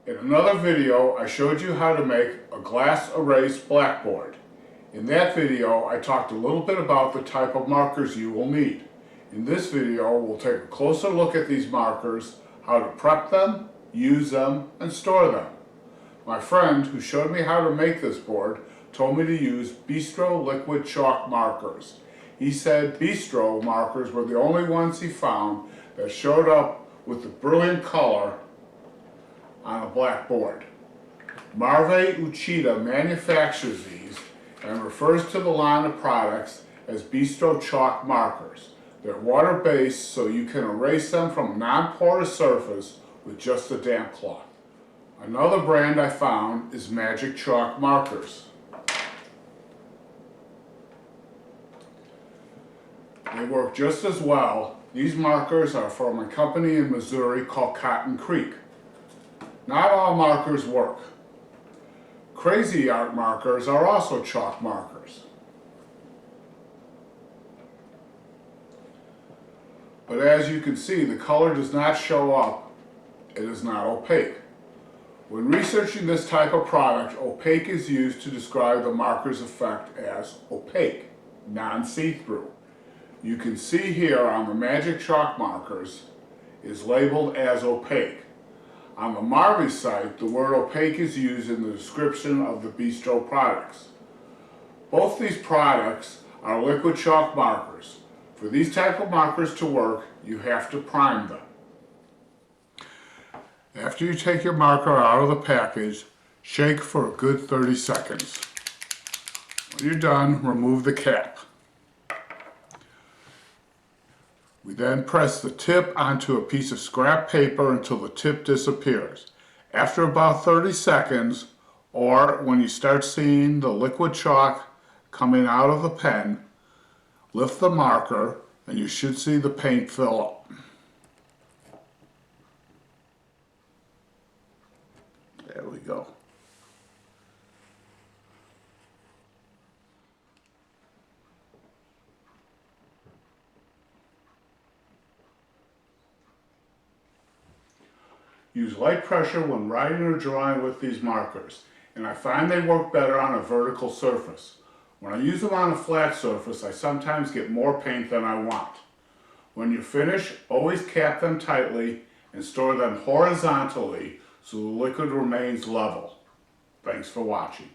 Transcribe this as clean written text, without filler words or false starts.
In another video, I showed you how to make a glass erase blackboard. In that video, I talked a little bit about the type of markers you will need. In this video, we'll take a closer look at these markers, how to prep them, use them, and store them. My friend who showed me how to make this board told me to use Bistro Liquid Chalk markers. He said Bistro markers were the only ones he found that showed up with the brilliant color on a blackboard. Marve Uchida manufactures these and refers to the line of products as Bistro Chalk markers. They're water-based, so you can erase them from a non-porous surface with just a damp cloth. Another brand I found is Magic Chalk markers. They work just as well. These markers are from a company in Missouri called Cotton Creek. Not all markers work. Crazy art markers are also chalk markers. But as you can see, the color does not show up. It is not opaque. When researching this type of product, opaque is used to describe the marker's effect as opaque, non-see-through. You can see here on the Magic Chalk markers is labeled as opaque. On the Marve site, the word opaque is used in the description of the Bistro products. Both these products are liquid chalk markers. For these type of markers to work, you have to prime them. After you take your marker out of the package, shake for a good 30 seconds. When you're done, remove the cap. We then press the tip onto a piece of scrap paper until the tip disappears. After about 30 seconds, or when you start seeing the liquid chalk coming out of the pen, lift the marker and you should see the paint fill up. There we go. Use light pressure when writing or drawing with these markers, and I find they work better on a vertical surface. When I use them on a flat surface, I sometimes get more paint than I want. When you finish, always cap them tightly and store them horizontally so the liquid remains level. Thanks for watching.